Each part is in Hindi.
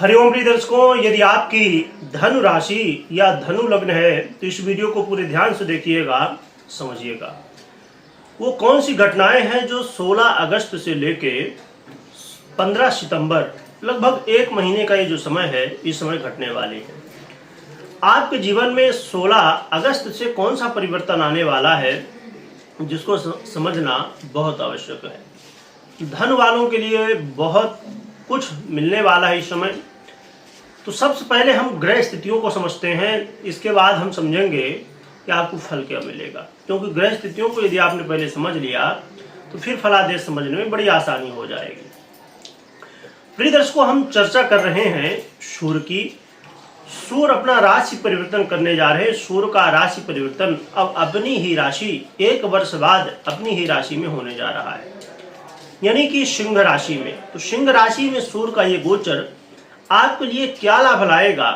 हरिओम प्रिय दर्शकों, यदि आपकी धनु राशि या धनु लग्न है तो इस वीडियो को पूरे ध्यान से देखिएगा, समझिएगा। वो कौन सी घटनाएं हैं जो 16 अगस्त से लेके 15 सितंबर लगभग एक महीने का ये जो समय है, इस समय घटने वाले हैं। आपके जीवन में 16 अगस्त से कौन सा परिवर्तन आने वाला है, जिसको समझना बहुत आवश्यक है। धन वालों के लिए बहुत कुछ मिलने वाला है इस समय। तो सबसे पहले हम ग्रह स्थितियों को समझते हैं, इसके बाद हम समझेंगे कि आपको फल क्या मिलेगा। क्योंकि ग्रह स्थितियों को यदि आपने पहले समझ लिया तो फिर फलादेश समझने में बड़ी आसानी हो जाएगी। प्रिय दर्शकों, हम चर्चा कर रहे हैं सूर्य की। सूर्य अपना राशि परिवर्तन करने जा रहे हैं। सूर्य का राशि परिवर्तन अब अपनी ही राशि 1 वर्ष बाद अपनी ही राशि में होने जा रहा है, यानी कि सिंह राशि में। तो सिंह राशि में सूर्य का ये गोचर आपके लिए क्या लाभ लाएगा,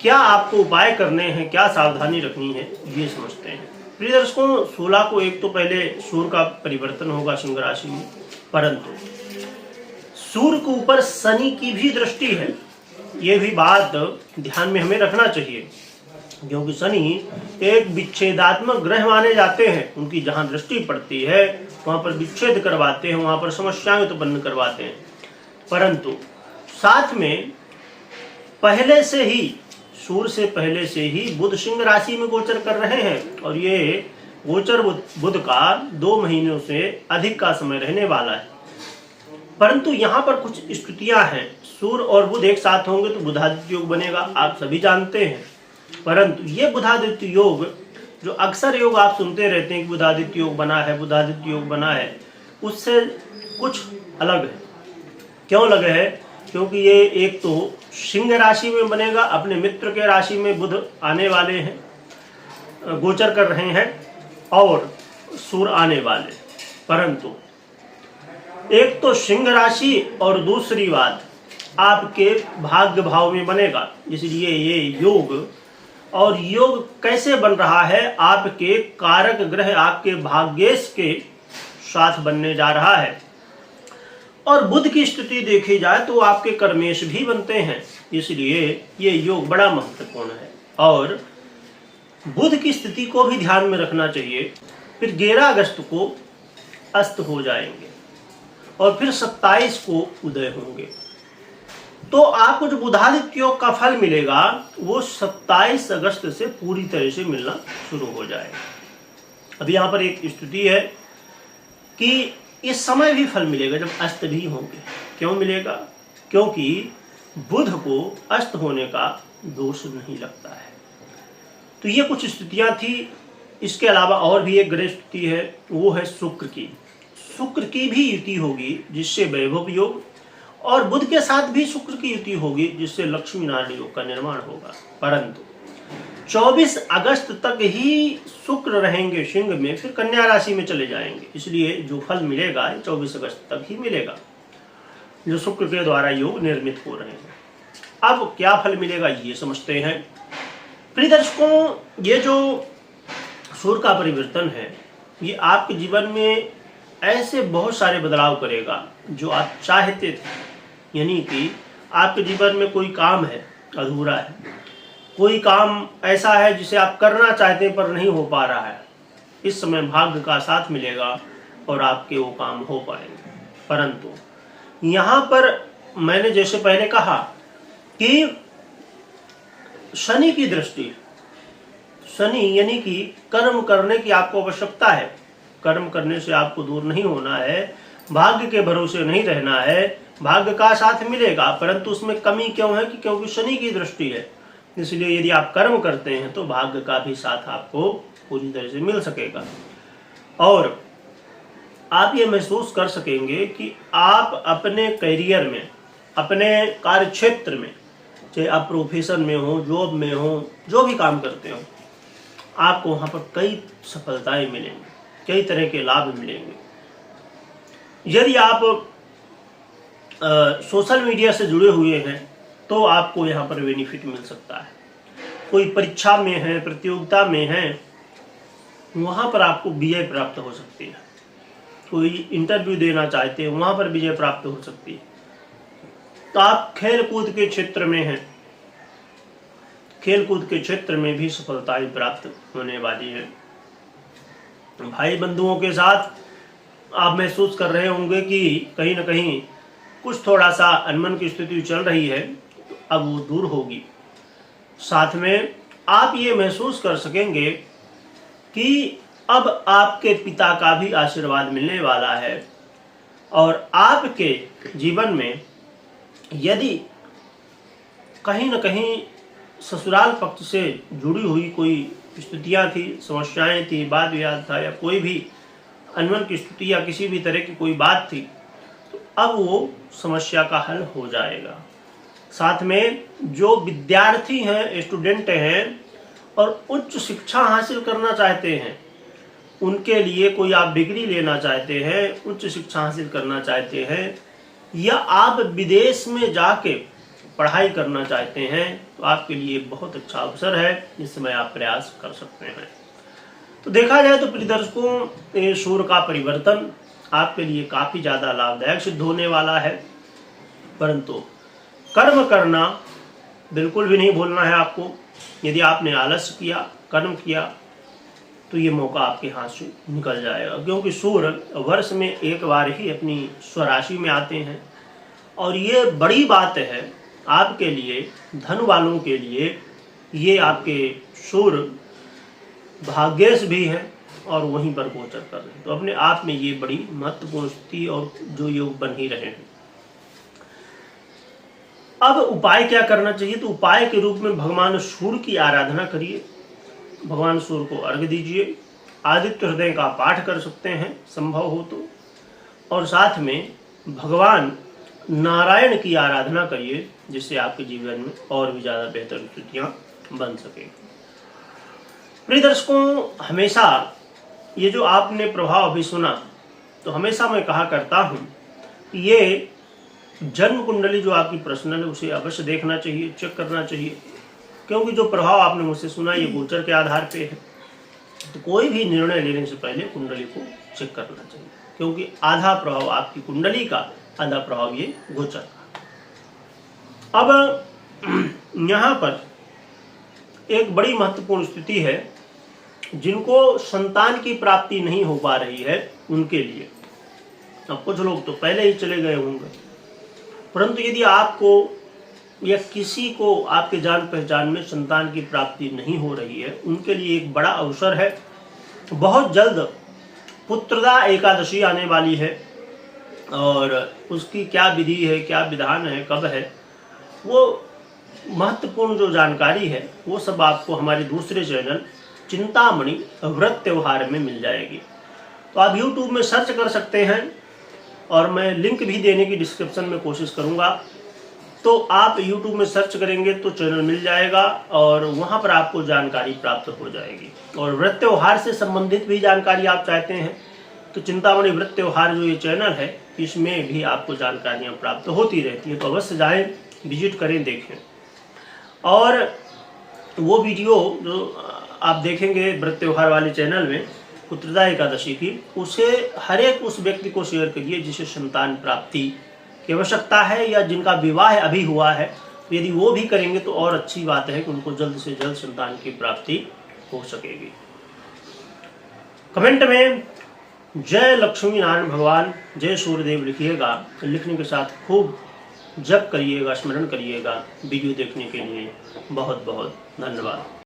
क्या आपको उपाय करने हैं, क्या सावधानी रखनी है, ये समझते हैं। प्रिय दर्शकों, 16 को एक तो पहले सूर्य का परिवर्तन होगा सिंह राशि में, परंतु सूर्य के ऊपर शनि की भी दृष्टि है। ये भी बात ध्यान में हमें रखना चाहिए, क्योंकि शनि एक विच्छेदात्मक ग्रह माने जाते हैं। उनकी जहां दृष्टि पड़ती है वहां पर विच्छेद करवाते हैं, वहां पर समस्याएं उत्पन्न करवाते हैं। परंतु साथ में पहले से ही, सूर्य से पहले से ही बुध सिंह राशि में गोचर कर रहे हैं, और ये गोचर बुध का 2 महीनों से अधिक का समय रहने वाला है। परंतु यहाँ पर कुछ स्थितियां हैं। सूर्य और बुध एक साथ होंगे तो बुधादित्य योग बनेगा, आप सभी जानते हैं। परंतु ये बुधादित्य योग, जो अक्सर योग आप सुनते रहते हैं कि बुधादित्य योग बना है, बुधादित्य योग बना है, उससे कुछ अलग है। क्यों अलग है? क्योंकि ये एक तो सिंह राशि में बनेगा, अपने मित्र के राशि में बुध आने वाले हैं, गोचर कर रहे हैं, और सूर्य आने वाले। परंतु एक तो सिंह राशि और दूसरी बात आपके भाग्य भाव में बनेगा। इसलिए ये योग, और योग कैसे बन रहा है, आपके कारक ग्रह आपके भाग्येश के साथ बनने जा रहा है। और बुध की स्थिति देखी जाए तो आपके कर्मेश भी बनते हैं, इसलिए ये योग बड़ा महत्वपूर्ण है। और बुध की स्थिति को भी ध्यान में रखना चाहिए। फिर 11 अगस्त को अस्त हो जाएंगे और फिर 27 को उदय होंगे। तो आपको जो बुधादित्य योग का फल मिलेगा वो 27 अगस्त से पूरी तरह से मिलना शुरू हो जाएगा। अभी यहाँ पर एक स्थिति है कि इस समय भी फल मिलेगा जब अस्त भी होंगे। क्यों मिलेगा? क्योंकि बुध को अस्त होने का दोष नहीं लगता है। तो ये कुछ स्थितियां थी। इसके अलावा और भी एक ग्रह स्थिति है, वो है शुक्र की। शुक्र की भी युति होगी जिससे वैभव योग, और बुध के साथ भी शुक्र की युति होगी जिससे लक्ष्मी नारायण योग का निर्माण होगा। परंतु 24 अगस्त तक ही शुक्र रहेंगे सिंह में, फिर कन्या राशि में चले जाएंगे। इसलिए जो फल मिलेगा 24 अगस्त तक ही मिलेगा, जो शुक्र के द्वारा योग निर्मित हो रहे हैं। अब क्या फल मिलेगा ये समझते हैं। प्रिय दर्शकों, ये जो सूर्य का परिवर्तन है, ये आपके जीवन में ऐसे बहुत सारे बदलाव करेगा जो आप चाहते थे। यानी कि आपके जीवन में कोई काम है अधूरा है, कोई काम ऐसा है जिसे आप करना चाहते पर नहीं हो पा रहा है, इस समय भाग्य का साथ मिलेगा और आपके वो काम हो पाएंगे। परंतु यहाँ पर मैंने जैसे पहले कहा कि शनि की दृष्टि, शनि यानी कि कर्म करने की आपको आवश्यकता है। कर्म करने से आपको दूर नहीं होना है, भाग्य के भरोसे नहीं रहना है। भाग्य का साथ मिलेगा, परंतु उसमें कमी क्यों है? कि क्योंकि शनि की दृष्टि है। इसलिए यदि आप कर्म करते हैं तो भाग्य का भी साथ आपको पूरी तरह से मिल सकेगा, और आप ये महसूस कर सकेंगे कि आप अपने करियर में, अपने कार्य क्षेत्र में, चाहे आप प्रोफेशन में हो, जॉब में हो, जो भी काम करते हो, आपको वहाँ पर कई सफलताएं मिलेंगी, कई तरह के लाभ मिलेंगे। यदि आप सोशल मीडिया से जुड़े हुए हैं तो आपको यहाँ पर बेनिफिट मिल सकता है। कोई परीक्षा में है, प्रतियोगिता में है, वहाँ पर आपको विजय प्राप्त हो सकती है। कोई इंटरव्यू देना चाहते हैं, वहाँ पर विजय प्राप्त हो सकती है। तो आप खेल कूद के क्षेत्र में हैं, खेल कूद के क्षेत्र में भी सफलताएं प्राप्त होने वाली है। भाई बंधुओं के साथ आप महसूस कर रहे होंगे कि कहीं ना कहीं कुछ थोड़ा सा अनमन की स्थिति चल रही है, तो अब वो दूर होगी। साथ में आप ये महसूस कर सकेंगे कि अब आपके पिता का भी आशीर्वाद मिलने वाला है और आपके जीवन में यदि कहीं न कहीं ससुराल पक्ष से जुड़ी हुई कोई स्थितियाँ थी, समस्याएं थी, वाद विवाद था या कोई भी अनबन की स्थिति या किसी भी तरह की कोई बात थी, तो अब वो समस्या का हल हो जाएगा। साथ में जो विद्यार्थी हैं, स्टूडेंट हैं और उच्च शिक्षा हासिल करना चाहते हैं, उनके लिए कोई आप डिग्री लेना चाहते हैं, उच्च शिक्षा हासिल करना चाहते हैं या आप विदेश में जाके पढ़ाई करना चाहते हैं, तो आपके लिए बहुत अच्छा अवसर है, इस समय आप प्रयास कर सकते हैं। तो देखा जाए तो प्रिय दर्शकों, सूर्य का परिवर्तन आपके लिए काफ़ी ज़्यादा लाभदायक सिद्ध होने वाला है, परंतु कर्म करना बिल्कुल भी नहीं भूलना है आपको। यदि आपने आलस्य किया, कर्म किया, तो ये मौका आपके हाथ से निकल जाएगा, क्योंकि सूर्य वर्ष में एक बार ही अपनी स्वराशि में आते हैं और ये बड़ी बात है आपके लिए, धन वालों के लिए। ये आपके सूर्य भाग्येश भी हैं और वहीं पर गोचर कर रहे हैं, तो अपने आप में ये बड़ी महत्वपूर्ण स्थिति और जो योग बन ही रहे हैं। अब उपाय क्या करना चाहिए? तो उपाय के रूप में भगवान सूर्य की आराधना करिए, भगवान सूर्य को अर्घ्य दीजिए, आदित्य हृदय का पाठ कर सकते हैं संभव हो तो, और साथ में भगवान नारायण की आराधना करिए, जिससे आपके जीवन में और भी ज़्यादा बेहतर स्थितियाँ बन सके। प्रिय दर्शकों, हमेशा ये जो आपने प्रभाव अभी सुना, तो हमेशा मैं कहा करता हूँ ये जन्म कुंडली जो आपकी पर्सनल है उसे अवश्य देखना चाहिए, चेक करना चाहिए, क्योंकि जो प्रभाव आपने मुझसे सुना ये गोचर के आधार पे है। तो कोई भी निर्णय लेने से पहले कुंडली को चेक करना चाहिए, क्योंकि आधा प्रभाव आपकी कुंडली का, आधा प्रभाव ये गोचर का। अब यहाँ पर एक बड़ी महत्वपूर्ण स्थिति है, जिनको संतान की प्राप्ति नहीं हो पा रही है उनके लिए। अब कुछ लोग तो पहले ही चले गए होंगे, परंतु यदि आपको या किसी को आपके जान पहचान में संतान की प्राप्ति नहीं हो रही है, उनके लिए एक बड़ा अवसर है। बहुत जल्द पुत्रदा एकादशी आने वाली है और उसकी क्या विधि है, क्या विधान है, कब है, वो महत्वपूर्ण जो जानकारी है वो सब आपको हमारे दूसरे चैनल चिंतामणि व्रत त्योहार में मिल जाएगी। तो आप YouTube में सर्च कर सकते हैं और मैं लिंक भी देने की डिस्क्रिप्शन में कोशिश करूंगा। तो आप YouTube में सर्च करेंगे तो चैनल मिल जाएगा और वहां पर आपको जानकारी प्राप्त हो जाएगी। और व्रत त्योहार से संबंधित भी जानकारी आप चाहते हैं तो चिंतामणि व्रत त्योहार जो ये चैनल है, इसमें भी आपको जानकारियाँ प्राप्त होती रहती है। तो अवश्य जाएं, विजिट करें, देखें। और वो वीडियो जो आप देखेंगे व्रत त्योहार वाले चैनल में पुत्रदा एकादशी की, उसे हर एक उस व्यक्ति को शेयर करिए जिसे संतान प्राप्ति की आवश्यकता है या जिनका विवाह अभी हुआ है। तो यदि वो भी करेंगे तो और अच्छी बात है कि उनको जल्द से जल्द संतान की प्राप्ति हो सकेगी। कमेंट में जय लक्ष्मी नारायण भगवान, जय सूर्यदेव लिखिएगा। लिखने के साथ खूब जप करिएगा, स्मरण करिएगा। वीडियो देखने के लिए बहुत बहुत धन्यवाद।